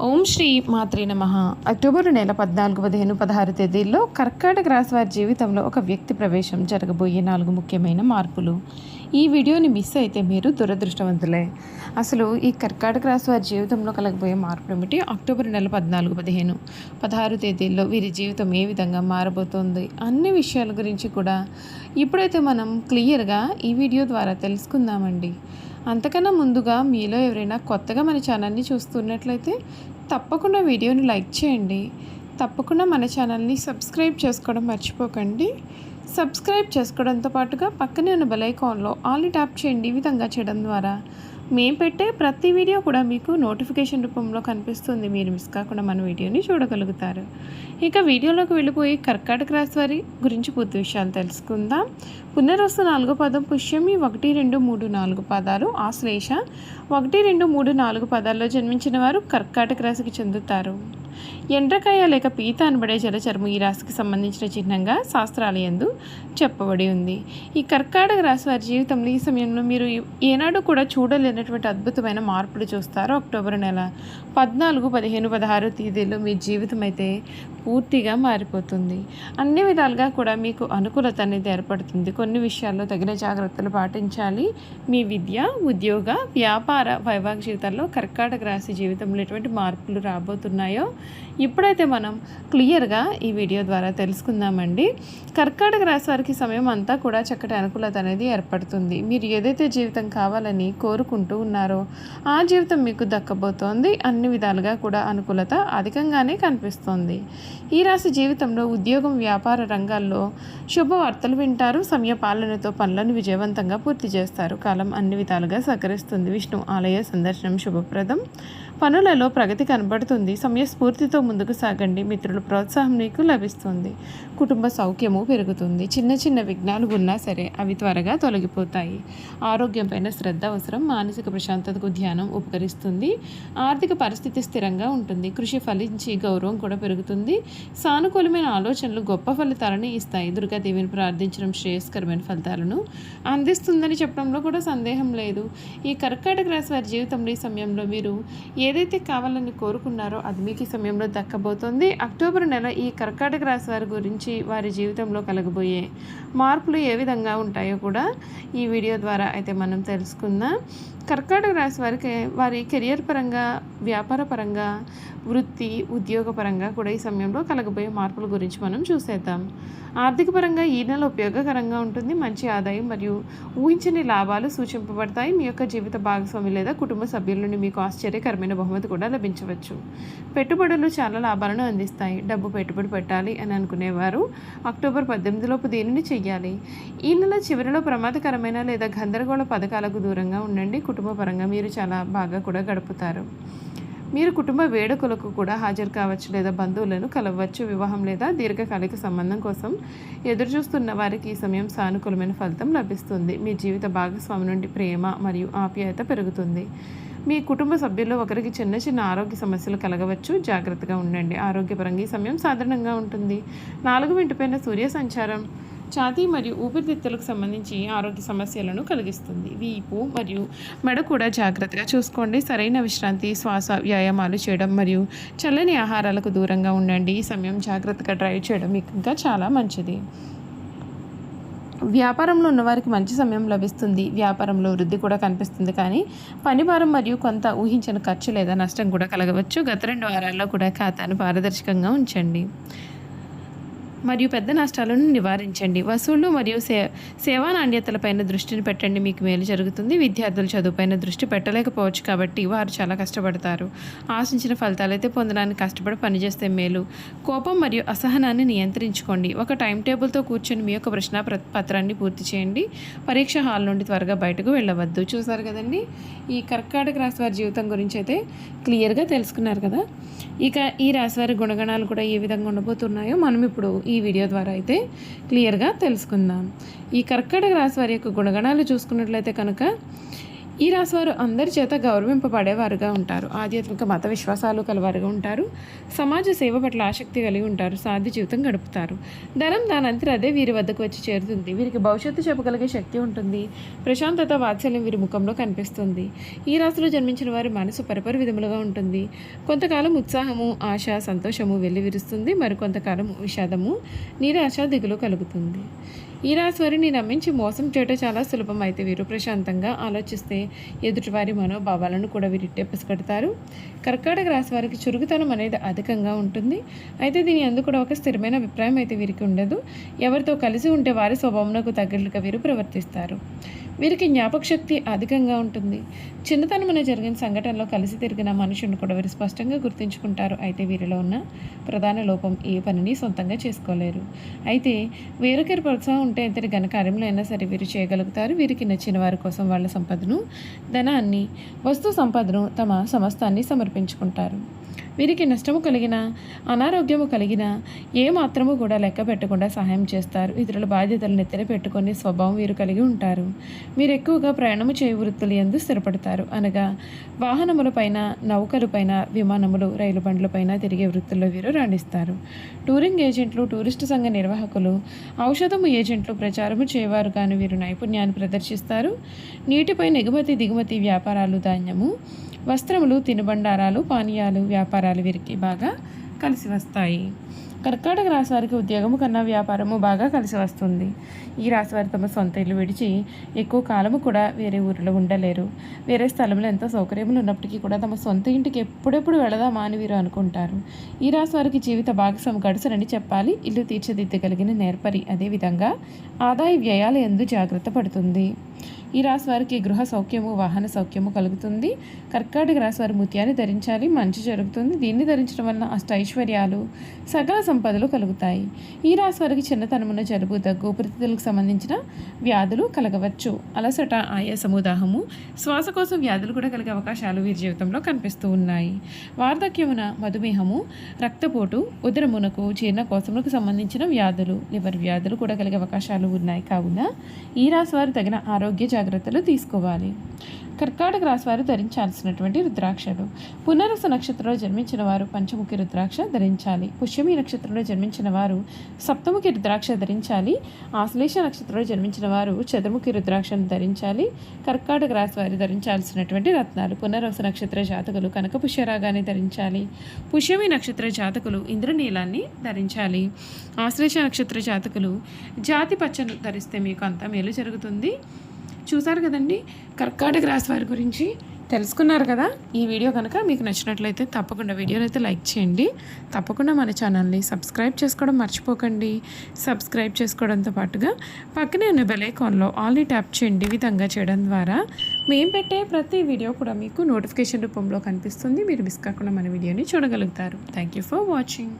ఓం శ్రీ మాత్రే నమః. అక్టోబర్ నెల 14, 15, 16 తేదీల్లో కర్కాటక రాశి వారి జీవితంలో ఒక వ్యక్తి ప్రవేశం జరగబోయే 4 ముఖ్యమైన మార్పులు. ఈ వీడియోని మిస్ అయితే మీరు దురదృష్టవంతులే. అసలు ఈ కర్కాటక రాశి వారి జీవితంలో కలగబోయే మార్పులు ఏమిటి? అక్టోబర్ నెల 14, 15, 16 తేదీల్లో వీరి జీవితం ఏ విధంగా మారబోతోంది అన్ని విషయాల గురించి కూడా ఇప్పుడైతే మనం క్లియర్గా ఈ వీడియో ద్వారా తెలుసుకుందామండి. అంతకన్నా ముందుగా మీలో ఎవరైనా కొత్తగా మన ఛానల్ని చూస్తున్నట్లయితే తప్పకుండా వీడియోని లైక్ చేయండి. తప్పకుండా మన ఛానల్ని సబ్స్క్రైబ్ చేసుకోవడం మర్చిపోకండి. సబ్స్క్రైబ్ చేసుకోవడంతో పాటుగా పక్కనే ఉన్న బెల్ ఐకాన్లో ఆల్ని ట్యాప్ చేయండి. ఈ విధంగా చేయడం ద్వారా మేము పెట్టే ప్రతి వీడియో కూడా మీకు నోటిఫికేషన్ రూపంలో కనిపిస్తుంది. మీరు మిస్ కాకుండా మన వీడియోని చూడగలుగుతారు. ఇక వీడియోలోకి వెళ్ళిపోయి కర్కాటక రాశి వారి గురించి పూర్తి విషయాలు తెలుసుకుందాం. పునర్వసు 4వ పదం, పుష్యమి 1, 2, 3, 4 పదాలు, ఆశ్లేష 1, 2, 3, 4 పదాల్లో జన్మించిన వారు కర్కాటక రాశికి చెందుతారు. ఎండ్రకాయ లేక పీత అనబడే జలచర్మం ఈ రాశికి సంబంధించిన చిహ్నంగా శాస్త్రాలయందు చెప్పబడి ఉంది. ఈ కర్కాటక రాశి వారి జీవితంలో ఈ సమయంలో మీరు ఏనాడు కూడా చూడలేనటువంటి అద్భుతమైన మార్పులు చూస్తారు. అక్టోబర్ నెల 14, 15, 16 తేదీల్లో మీ జీవితం అయితే పూర్తిగా మారిపోతుంది. అన్ని విధాలుగా కూడా మీకు అనుకూలత అనేది ఏర్పడుతుంది. కొన్ని విషయాల్లో తగిన జాగ్రత్తలు పాటించాలి. మీ విద్య, ఉద్యోగ, వ్యాపార, వైవాహిక జీవితాల్లో కర్కాటక రాశి జీవితంలో ఎటువంటి మార్పులు రాబోతున్నాయో ఇప్పుడైతే మనం క్లియర్గా ఈ వీడియో ద్వారా తెలుసుకుందామండి. కర్కాటక రాశి వారికి సమయం అంతా కూడా చక్కటి అనుకూలత అనేది ఏర్పడుతుంది. మీరు ఏదైతే జీవితం కావాలని కోరుకుంటూ ఉన్నారో ఆ జీవితం మీకు దక్కబోతోంది. అన్ని విధాలుగా కూడా అనుకూలత అధికంగానే కనిపిస్తోంది. ఈ రాశి జీవితంలో ఉద్యోగం, వ్యాపార రంగాల్లో శుభవార్తలు వింటారు. సమయ పాలనతో పనులను విజయవంతంగా పూర్తి చేస్తారు. కాలం అన్ని విధాలుగా సహకరిస్తుంది. విష్ణు ఆలయ సందర్శనం శుభప్రదం. పనులలో ప్రగతి కనబడుతుంది. సమయస్ఫూర్తితో ముందుకు సాగండి. మిత్రుల ప్రోత్సాహం మీకు లభిస్తుంది. కుటుంబ సౌఖ్యము పెరుగుతుంది. చిన్న చిన్న విఘ్నాలు ఉన్నా సరే అవి త్వరగా తొలగిపోతాయి. ఆరోగ్యం పైన శ్రద్ధ అవసరం. మానసిక ప్రశాంతతకు ధ్యానం ఉపకరిస్తుంది. ఆర్థిక పరిస్థితి స్థిరంగా ఉంటుంది. కృషి ఫలించి గౌరవం కూడా పెరుగుతుంది. సానుకూలమైన ఆలోచనలు గొప్ప ఫలితాలను ఇస్తాయి. దుర్గాదేవిని ప్రార్థించడం శ్రేయస్కరమైన ఫలితాలను అందిస్తుందని చెప్పడంలో కూడా సందేహం లేదు. ఈ కర్కాటక రాశి వారి జీవితంలో ఈ సమయంలో మీరు ఏదైతే కావాలని కోరుకున్నారో అది మీకు ఈ సమయంలో దక్కబోతోంది. అక్టోబర్ నెల ఈ కర్కాటక రాశి వారి గురించి, వారి జీవితంలో కలగబోయే మార్పులు ఏ విధంగా ఉంటాయో కూడా ఈ వీడియో ద్వారా అయితే మనం తెలుసుకుందాం. కర్కాటక రాశి వారికి వారి కెరియర్ పరంగా, వ్యాపార పరంగా, వృత్తి, ఉద్యోగ పరంగా కూడా ఈ సమయంలో కలగబోయే మార్పుల గురించి మనం చూసేద్దాం. ఆర్థిక పరంగా ఈ నెల ఉపయోగకరంగా ఉంటుంది. మంచి ఆదాయం మరియు ఊహించని లాభాలు సూచింపబడతాయి. మీ యొక్క జీవిత భాగస్వామి లేదా కుటుంబ సభ్యుల నుండి మీకు ఆశ్చర్యకరమైన బహుమతి కూడా లభించవచ్చు. పెట్టుబడులు చాలా లాభాలను అందిస్తాయి. డబ్బు పెట్టుబడి పెట్టాలి అని అనుకునేవారు అక్టోబర్ 18 లోపు దీనిని చెయ్యాలి. ఈ నెల చివరిలో ప్రమాదకరమైన లేదా గందరగోళ పథకాలకు దూరంగా ఉండండి. కుటుంబ పరంగా మీరు చాలా బాగా కూడా గడుపుతారు. మీరు కుటుంబ వేడుకలకు కూడా హాజరు కావచ్చు లేదా బంధువులను కలవచ్చు. వివాహం లేదా దీర్ఘకాలిక సంబంధం కోసం ఎదురుచూస్తున్న వారికి ఈ సమయం సానుకూలమైన ఫలితం లభిస్తుంది. మీ జీవిత భాగస్వామి నుండి ప్రేమ మరియు ఆప్యాయత పెరుగుతుంది. మీ కుటుంబ సభ్యుల్లో ఒకరికి చిన్న చిన్న ఆరోగ్య సమస్యలు కలగవచ్చు. జాగ్రత్తగా ఉండండి. ఆరోగ్యపరంగా ఈ సమయం సాధారణంగా ఉంటుంది. 4వ ఇంటిపైన సూర్య సంచారం ఛాతీ మరియు ఊపిరితిత్తులకు సంబంధించి ఆరోగ్య సమస్యలను కలిగిస్తుంది. వీపు మరియు మెడ కూడా జాగ్రత్తగా చూసుకోండి. సరైన విశ్రాంతి, శ్వాస వ్యాయామాలు చేయడం మరియు చల్లని ఆహారాలకు దూరంగా ఉండండి. ఈ సమయం జాగ్రత్తగా డ్రైవ్ చేయడం మీకు ఇంకా చాలా మంచిది. వ్యాపారంలో ఉన్నవారికి మంచి సమయం లభిస్తుంది. వ్యాపారంలో వృద్ధి కూడా కనిపిస్తుంది. కానీ పనిభారం మరియు కొంత ఊహించిన ఖర్చు లేదా నష్టం కూడా కలగవచ్చు. గత 2 వారాల్లో కూడా ఖాతాను పారదర్శకంగా ఉంచండి మరియు పెద్ద నష్టాలను నివారించండి. వసూళ్లు మరియు సేవా నాణ్యతలపైన దృష్టిని పెట్టండి. మీకు మేలు జరుగుతుంది. విద్యార్థులు చదువుపైన దృష్టి పెట్టలేకపోవచ్చు కాబట్టి వారు చాలా కష్టపడతారు. ఆశించిన ఫలితాలైతే పొందడానికి కష్టపడి పనిచేస్తే మేలు. కోపం మరియు అసహనాన్ని నియంత్రించుకోండి. ఒక టైం టేబుల్తో కూర్చొని మీ యొక్క ప్రశ్న పత్రాన్ని పూర్తి చేయండి. పరీక్ష హాల్ నుండి త్వరగా బయటకు వెళ్ళవద్దు. చూసారు కదండి, ఈ కర్కాటక రాశి వారి జీవితం గురించి అయితే క్లియర్గా తెలుసుకున్నారు కదా. ఇక ఈ రాశి వారి గుణగణాలు కూడా ఏ విధంగా ఉండబోతున్నాయో మనం ఇప్పుడు ఈ వీడియో ద్వారా అయితే క్లియర్గా తెలుసుకుందాం. ఈ కర్కాటక రాశి వారి యొక్క గుణగణాలు చూసుకున్నట్లయితే కనుక ఈ రాశివారు అందరి చేత గౌరవింపబడేవారుగా ఉంటారు. ఆధ్యాత్మిక మత విశ్వాసాలు కలవారుగా ఉంటారు. సమాజ సేవ పట్ల ఆసక్తి కలిగి ఉంటారు. సాధ్య జీవితం గడుపుతారు. ధనం దానంతట అదే వీరి వద్దకు వచ్చి చేరుతుంది. వీరికి భవిష్యత్తు చెప్పగలిగే శక్తి ఉంటుంది. ప్రశాంతత, వాత్సల్యం వీరి ముఖంలో కనిపిస్తుంది. ఈ రాశిలో జన్మించిన వారి మనసు పరిపరి విధములుగా ఉంటుంది. కొంతకాలం ఉత్సాహము, ఆశ, సంతోషము వెల్లివిరుస్తుంది. మరికొంతకాలం విషాదము, నిరాశ, దిగులు కలుగుతుంది. ఈ రాశి వారిని నమ్మించి మోసం చేయటం చాలా సులభం. అయితే వీరు ప్రశాంతంగా ఆలోచిస్తే ఎదుటివారి మనోభావాలను కూడా వీరిట్టే పసిగడతారు. కర్కాటక రాశి వారికి చురుకుతనం అనేది అధికంగా ఉంటుంది. అయితే దీని అందుకు కూడా ఒక స్థిరమైన అభిప్రాయం అయితే వీరికి ఉండదు. ఎవరితో కలిసి ఉంటే వారి స్వభావంకు తగ్గట్లుగా వీరు ప్రవర్తిస్తారు. వీరికి జ్ఞాపక శక్తి అధికంగా ఉంటుంది. చిన్నతనమున జరిగిన సంఘటనలో కలిసి తిరిగిన మనుషులను కూడా వీరు స్పష్టంగా గుర్తుంచుకుంటారు. అయితే వీరిలో ఉన్న ప్రధాన లోపం ఏ పనిని సొంతంగా చేసుకోలేరు. అయితే వేరొకరి ప్రోత్సాహం ఉంటే ఎంతటి ఘనకార్యంలో అయినా సరే వీరు చేయగలుగుతారు. వీరికి నచ్చిన వారి కోసం వాళ్ళ సంపదను, ధనాన్ని, వస్తు సంపదను, తమ సమస్తాన్ని సమర్పించుకుంటారు. వీరికి నష్టము కలిగిన, అనారోగ్యము కలిగిన ఏ మాత్రము కూడా లెక్క పెట్టకుండా సహాయం చేస్తారు. ఇతరుల బాధ్యతలు నెత్తిన పెట్టుకునే స్వభావం వీరు కలిగి ఉంటారు. వీరు ఎక్కువగా ప్రయాణము చేయు వృత్తులు యందు స్థిరపడతారు. అనగా వాహనములపైన, నౌకలపైన, విమానములు, రైలు బండ్లపైన తిరిగే వృత్తుల్లో వీరు రాణిస్తారు. టూరింగ్ ఏజెంట్లు, టూరిస్టు సంఘ నిర్వాహకులు, ఔషధము ఏజెంట్లు, ప్రచారము చేయవారు కానీ వీరు నైపుణ్యాన్ని ప్రదర్శిస్తారు. నీటిపై ఎగుమతి దిగుమతి వ్యాపారాలు, ధాన్యము, వస్త్రములు, తినుబండారాలు, పానీయాలు వ్యాపారాలు వీరికి బాగా కలిసి వస్తాయి. కర్కాటక రాశి వారికి ఉద్యోగము కన్నా వ్యాపారము బాగా కలిసి వస్తుంది. ఈ రాశి వారు తమ సొంత ఇల్లు విడిచి ఎక్కువ కాలము కూడా వేరే ఊరిలో ఉండలేరు. వేరే స్థలంలో ఎంతో సౌకర్యములు ఉన్నప్పటికీ కూడా తమ సొంత ఇంటికి ఎప్పుడెప్పుడు వెళదామా అని వీరు అనుకుంటారు. ఈ రాశి వారికి జీవిత భాగస్వామి గడుసరని చెప్పాలి. ఇల్లు తీర్చిదిద్దగలిగిన నేర్పరి. అదేవిధంగా ఆదాయ వ్యయాలు ఎందు జాగ్రత్త పడుతుంది. ఈ రాశి వారికి గృహ సౌఖ్యము, వాహన సౌఖ్యము కలుగుతుంది. కర్కాటక రాశి వారు ముత్యాన్ని ధరించాలి, మంచి జరుగుతుంది. దీన్ని ధరించడం వలన అష్టైశ్వర్యాలు, సకల సంపదలు కలుగుతాయి. ఈ రాశి వారికి చిన్నతనమున జలుబు, దగ్గు, ఊపిరితిత్తులకు సంబంధించిన వ్యాధులు కలగవచ్చు. అలసట, ఆయాసము, దాహము, శ్వాసకోశ వ్యాధులు కూడా కలిగే అవకాశాలు వీరి జీవితంలో కనిపిస్తూ ఉన్నాయి. వార్ధక్యమున మధుమేహము, రక్తపోటు, ఉదరమునకు, జీర్ణకోశములకు సంబంధించిన వ్యాధులు, లివర్ వ్యాధులు కూడా కలిగే అవకాశాలు ఉన్నాయి. కావున ఈ రాశి వారు తగిన ఆరోగ్య జాగ్రత్తలు తీసుకోవాలి. కర్కాటక రాశి వారు ధరించాల్సినటువంటి రుద్రాక్షలు. పునర్వసు నక్షత్రంలో జన్మించిన వారు పంచముఖి రుద్రాక్ష ధరించాలి. పుష్యమి నక్షత్రంలో జన్మించిన వారు సప్తముఖి రుద్రాక్ష ధరించాలి. ఆశ్లేష నక్షత్రంలో జన్మించిన వారు చతుర్ముఖి రుద్రాక్షను ధరించాలి. కర్కాటక రాశి వారు ధరించాల్సినటువంటి రత్నాలు. పునర్వసు నక్షత్ర జాతకులు కనక పుష్యరాగాన్ని ధరించాలి. పుష్యమి నక్షత్ర జాతకులు ఇంద్రనీలాన్ని ధరించాలి. ఆశ్లేష నక్షత్ర జాతకులు జాతి పచ్చను ధరిస్తే మీకు అంతా మేలు జరుగుతుంది. చూసారు కదండి, కర్కాటక రాశి వారి గురించి తెలుసుకున్నారు కదా. ఈ వీడియో కనుక మీకు నచ్చినట్లయితే తప్పకుండా వీడియోని అయితే లైక్ చేయండి. తప్పకుండా మన ఛానల్ని సబ్స్క్రైబ్ చేసుకోవడం మర్చిపోకండి. సబ్స్క్రైబ్ చేసుకోవడంతో పాటుగా పక్కనే ఉన్న బెల్ ఐకాన్లో ఆల్ని ట్యాప్ చేయండి. ఈ విధంగా చేయడం ద్వారా మేము పెట్టే ప్రతి వీడియో కూడా మీకు నోటిఫికేషన్ రూపంలో కనిపిస్తుంది. మీరు మిస్ కాకుండా మన వీడియోని చూడగలుగుతారు. Thank you for watching.